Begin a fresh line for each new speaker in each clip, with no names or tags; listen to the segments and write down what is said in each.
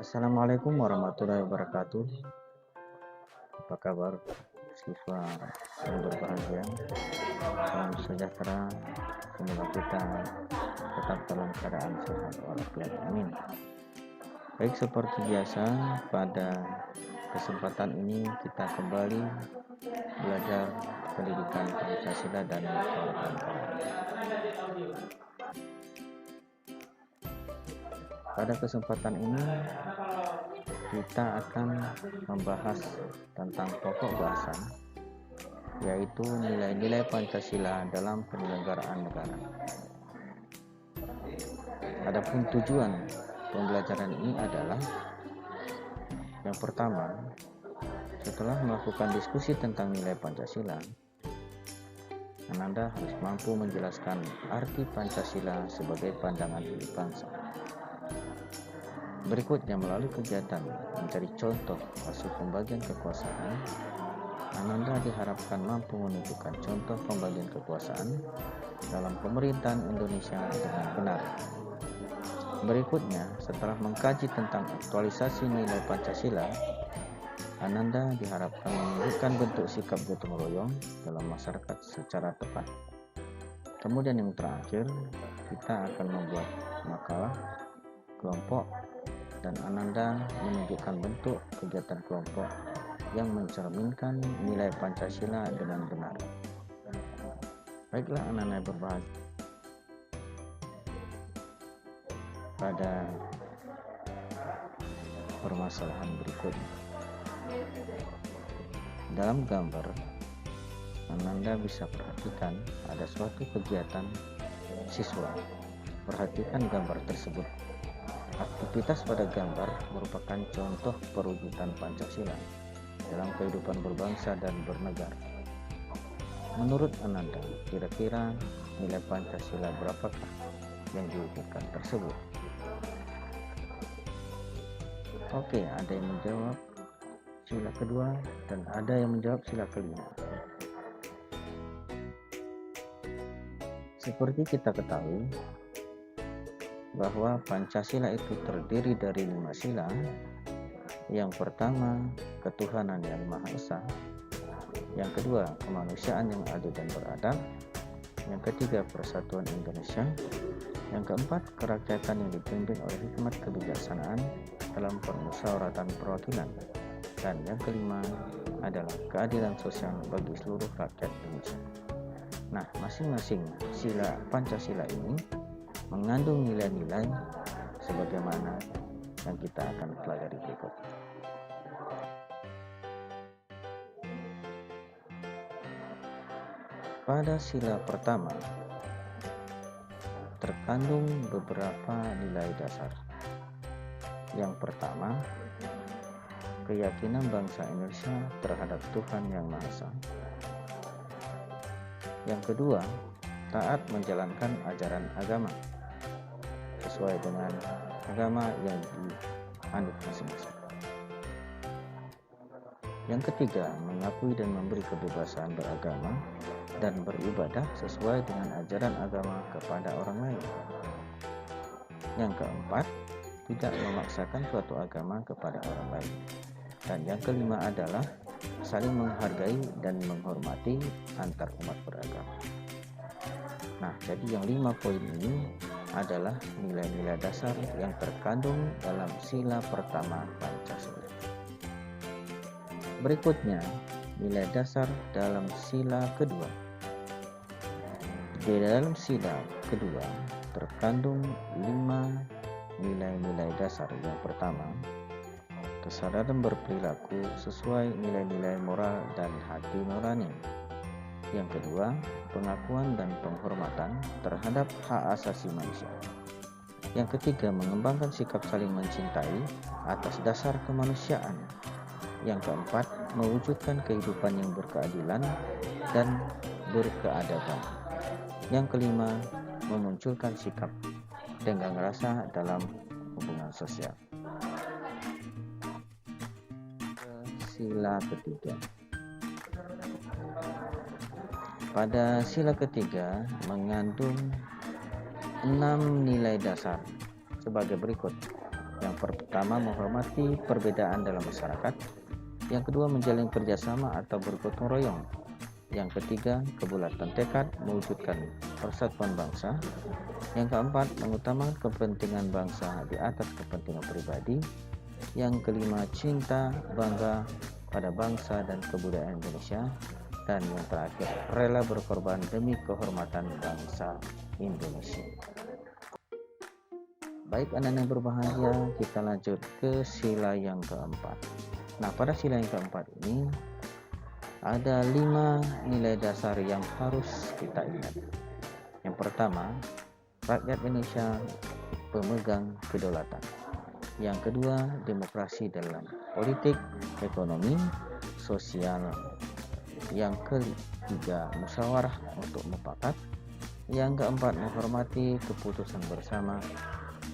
Assalamualaikum warahmatullahi wabarakatuh. Apa kabar siswa yang berbahagia? Salam sejahtera. Semoga kita tetap dalam keadaan sehat walafiat. Amin. Baik, seperti biasa pada kesempatan ini kita kembali belajar pendidikan Pancasila dan Nusantara. Pada kesempatan ini kita akan membahas tentang pokok bahasan, yaitu nilai-nilai Pancasila dalam penyelenggaraan negara. Adapun tujuan pembelajaran ini adalah yang pertama, setelah melakukan diskusi tentang nilai Pancasila, Ananda harus mampu menjelaskan arti Pancasila sebagai pandangan hidup bangsa. Berikutnya, melalui kegiatan mencari contoh hasil pembagian kekuasaan, Ananda diharapkan mampu menunjukkan contoh pembagian kekuasaan dalam pemerintahan Indonesia dengan benar. Berikutnya, setelah mengkaji tentang aktualisasi nilai Pancasila, Ananda diharapkan menunjukkan bentuk sikap gotong royong dalam masyarakat secara tepat. Kemudian yang terakhir, kita akan membuat makalah kelompok dan Ananda menunjukkan bentuk kegiatan kelompok yang mencerminkan nilai Pancasila dengan benar. Baiklah, Ananda berbahas pada permasalahan berikutnya. Dalam gambar, Ananda bisa perhatikan ada suatu kegiatan siswa. Perhatikan gambar tersebut. Aktivitas pada gambar merupakan contoh perwujudan Pancasila dalam kehidupan berbangsa dan bernegara. Menurut Ananda, kira-kira nilai Pancasila berapakah yang diwujudkan tersebut? Oke, ada yang menjawab sila kedua dan ada yang menjawab sila kelima. Seperti kita ketahui bahwa Pancasila itu terdiri dari 5 sila. Yang pertama, ketuhanan yang Maha Esa. Yang kedua, kemanusiaan yang adil dan beradab. Yang ketiga, persatuan Indonesia. Yang keempat, kerakyatan yang dipimpin oleh hikmat kebijaksanaan dalam permusyawaratan perwakilan. Dan yang kelima adalah keadilan sosial bagi seluruh rakyat Indonesia. Nah, masing-masing sila Pancasila ini mengandung nilai-nilai sebagaimana yang kita akan pelajari berikut. Pada sila pertama terkandung beberapa nilai dasar. Yang pertama, keyakinan bangsa Indonesia terhadap Tuhan Yang Maha Esa. Yang kedua, taat menjalankan ajaran agama sesuai dengan agama yang dianut masing-masing. Yang ketiga, mengakui dan memberi kebebasan beragama dan beribadah sesuai dengan ajaran agama kepada orang lain. Yang keempat, tidak memaksakan suatu agama kepada orang lain. Dan yang kelima adalah saling menghargai dan menghormati antar umat beragama. Nah, jadi yang 5 poin ini adalah nilai-nilai dasar yang terkandung dalam sila pertama Pancasila. Berikutnya, nilai dasar dalam sila kedua. Di dalam sila kedua terkandung 5 nilai-nilai dasar. Yang pertama, kesadaran berperilaku sesuai nilai-nilai moral dan hati nurani. Yang kedua, pengakuan dan penghormatan terhadap hak asasi manusia. Yang ketiga, mengembangkan sikap saling mencintai atas dasar kemanusiaan. Yang keempat, mewujudkan kehidupan yang berkeadilan dan berkeadaban. Yang kelima, memunculkan sikap tenggang rasa dalam hubungan sosial. Sila ketiga. Pada sila ketiga mengandung 6 nilai dasar sebagai berikut. Yang pertama, menghormati perbedaan dalam masyarakat. Yang kedua, menjalin kerjasama atau bergotong royong. Yang ketiga, kebulatan tekad mewujudkan persatuan bangsa. Yang keempat, mengutamakan kepentingan bangsa di atas kepentingan pribadi. Yang kelima, cinta, bangga pada bangsa dan kebudayaan Indonesia. Dan yang terakhir, rela berkorban demi kehormatan bangsa Indonesia. Baik anak-anak yang berbahagia, kita lanjut ke sila yang keempat. Nah, pada sila yang keempat ini ada 5 nilai dasar yang harus kita ingat. Yang pertama, rakyat Indonesia pemegang kedaulatan. Yang kedua, demokrasi dalam politik, ekonomi, sosial. Yang ketiga, musyawarah untuk mufakat. Yang keempat, menghormati keputusan bersama.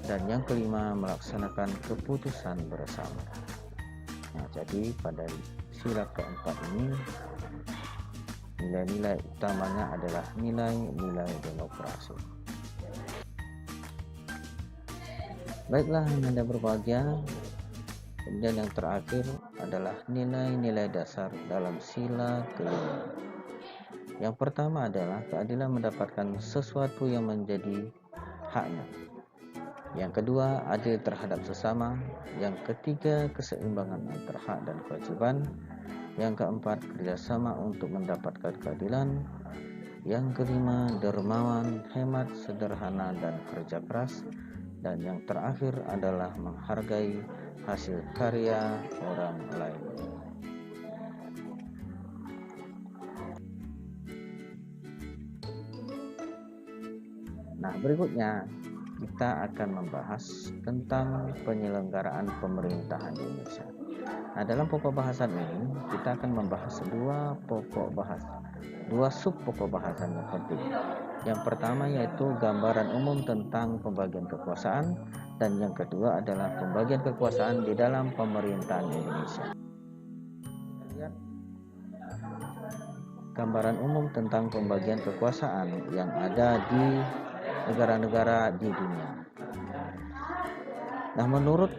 Dan yang kelima, melaksanakan keputusan bersama. Nah, jadi pada sila keempat ini nilai-nilai utamanya adalah nilai-nilai demokrasi. Baiklah Anda berbahagia. Kemudian yang terakhir adalah nilai-nilai dasar dalam sila kelima. Yang pertama adalah keadilan mendapatkan sesuatu yang menjadi haknya. Yang kedua, adil terhadap sesama. Yang ketiga, keseimbangan antara hak dan kewajiban. Yang keempat, kerjasama untuk mendapatkan keadilan. Yang kelima, dermawan, hemat, sederhana, dan kerja keras. Dan yang terakhir adalah menghargai hasil karya orang lain. Nah, berikutnya kita akan membahas tentang penyelenggaraan pemerintahan di Indonesia. Nah, dalam pokok bahasan ini kita akan membahas dua sub pokok bahasan yang penting. Yang pertama yaitu gambaran umum tentang pembagian kekuasaan, dan yang kedua adalah pembagian kekuasaan di dalam pemerintahan Indonesia. Lihat gambaran umum tentang pembagian kekuasaan yang ada di negara-negara di dunia. Nah, menurut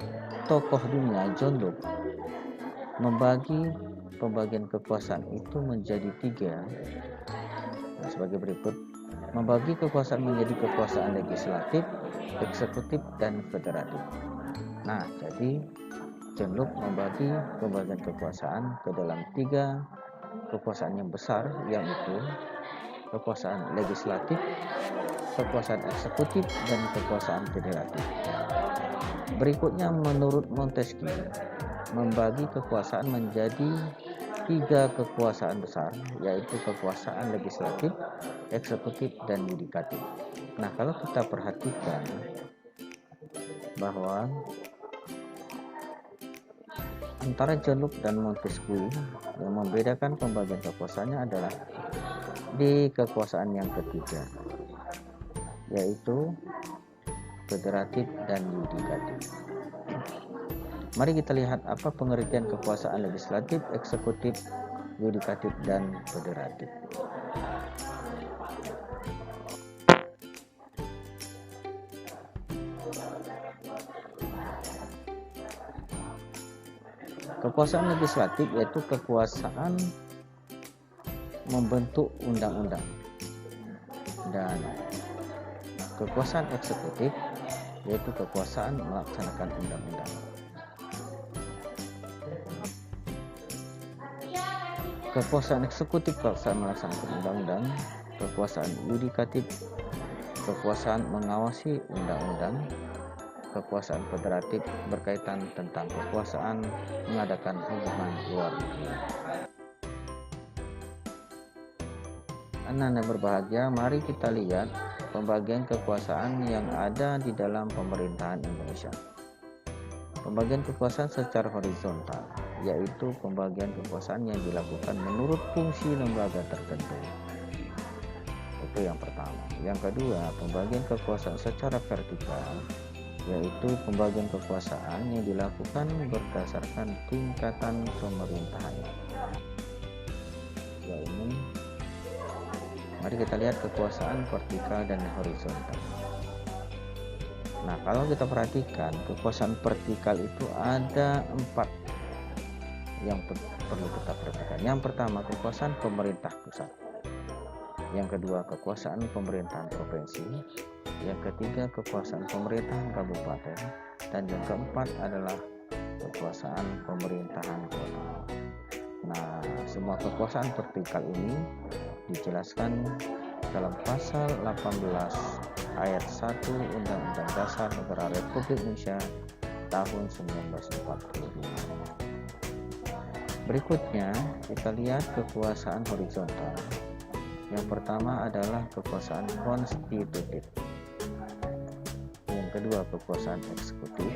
tokoh dunia John Locke, membagi pembagian kekuasaan itu menjadi 3. Nah, sebagai berikut: membagi kekuasaan menjadi kekuasaan legislatif, eksekutif, dan federatif. Nah, jadi John Locke membagi pembagian kekuasaan ke dalam 3 kekuasaan yang besar, yaitu kekuasaan legislatif, kekuasaan eksekutif, dan kekuasaan federatif. Berikutnya, menurut Montesquieu, membagi kekuasaan menjadi 3 kekuasaan besar, yaitu kekuasaan legislatif, eksekutif, dan yudikatif. Nah, kalau kita perhatikan bahwa antara John Locke dan Montesquieu, yang membedakan pembagian kekuasaannya adalah di kekuasaan yang ketiga, yaitu federatif dan yudikatif. Mari kita lihat apa pengertian kekuasaan legislatif, eksekutif, yudikatif, dan federatif. Kekuasaan legislatif yaitu kekuasaan membentuk undang-undang, dan kekuasaan eksekutif yaitu kekuasaan melaksanakan undang-undang. Kekuasaan eksekutif kekuasaan melaksanakan undang-undang, kekuasaan yudikatif kekuasaan mengawasi undang-undang, kekuasaan federatif berkaitan tentang kekuasaan mengadakan hubungan luar negeri. Anak-anak berbahagia, mari kita lihat pembagian kekuasaan yang ada di dalam pemerintahan Indonesia. Pembagian kekuasaan secara horizontal, yaitu pembagian kekuasaan yang dilakukan menurut fungsi lembaga tertentu. Itu yang pertama. Yang kedua, pembagian kekuasaan secara vertikal, yaitu pembagian kekuasaan yang dilakukan berdasarkan tingkatan pemerintahan. Yaitu, mari kita lihat kekuasaan vertikal dan horizontal. Nah, kalau kita perhatikan kekuasaan vertikal itu ada 4 yang perlu kita perhatikan. Yang pertama, kekuasaan pemerintah pusat. Yang kedua, kekuasaan pemerintahan provinsi. Yang ketiga, kekuasaan pemerintahan kabupaten. Dan yang keempat adalah kekuasaan pemerintahan kota. Nah, semua kekuasaan vertikal ini dijelaskan dalam pasal 18 ayat 1 Undang-Undang Dasar Negara Republik Indonesia tahun 1945. Berikutnya kita lihat kekuasaan horizontal. Yang pertama adalah kekuasaan konstitutif. Yang kedua, kekuasaan eksekutif.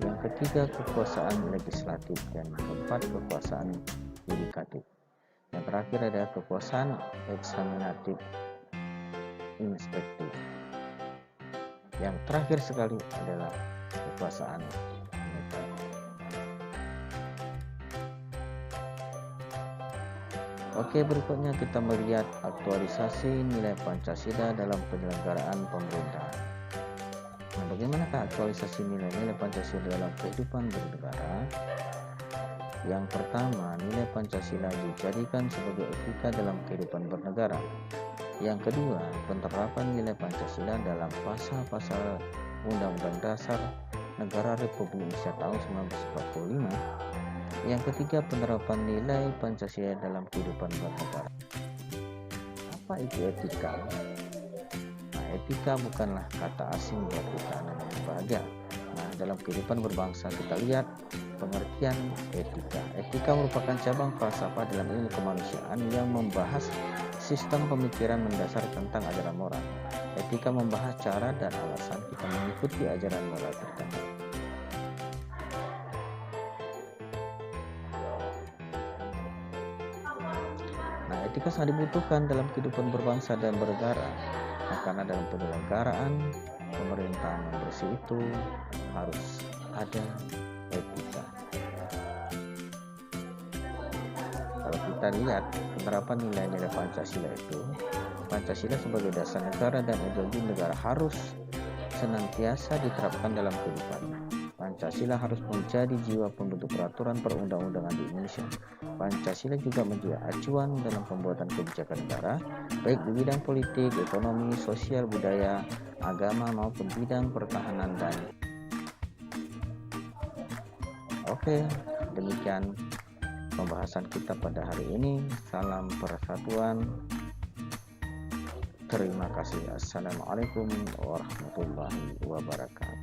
Yang ketiga, kekuasaan legislatif. Dan keempat, kekuasaan yudikatif. Yang terakhir adalah kekuasaan eksaminatif inspektif. Yang terakhir sekali adalah kekuasaan moneter. Oke, berikutnya kita melihat aktualisasi nilai Pancasila dalam penyelenggaraan pemerintahan. Nah, bagaimanakah aktualisasi nilai-nilai Pancasila dalam kehidupan bernegara? Yang pertama, nilai Pancasila dijadikan sebagai etika dalam kehidupan bernegara. Yang kedua, penerapan nilai Pancasila dalam pasal-pasal Undang-Undang Dasar Negara Republik Indonesia tahun 1945. Yang ketiga, penerapan nilai Pancasila dalam kehidupan bernegara. Apa itu etika? Nah, etika bukanlah kata asing buat kita namanya bahagia. Nah, dalam kehidupan berbangsa kita lihat pengertian etika. Etika merupakan cabang falsafah dalam ilmu kemanusiaan yang membahas sistem pemikiran mendasar tentang ajaran moral. Etika membahas cara dan alasan kita mengikuti ajaran moral tertentu. Nah, etika sangat dibutuhkan dalam kehidupan berbangsa dan bernegara. Nah, karena dalam penyelenggaraan pemerintahan yang bersih itu harus ada etika. Kalau kita lihat penerapan nilai-nilai Pancasila itu, Pancasila sebagai dasar negara dan ideologi negara harus senantiasa diterapkan dalam kehidupan. Pancasila harus menjadi jiwa pembentuk peraturan perundang-undangan di Indonesia. Pancasila juga menjadi acuan dalam pembuatan kebijakan negara, baik di bidang politik, ekonomi, sosial, budaya, agama maupun bidang pertahanan dan Oke, demikian pembahasan kita pada hari ini. Salam persatuan. Terima kasih. Assalamualaikum warahmatullahi wabarakatuh.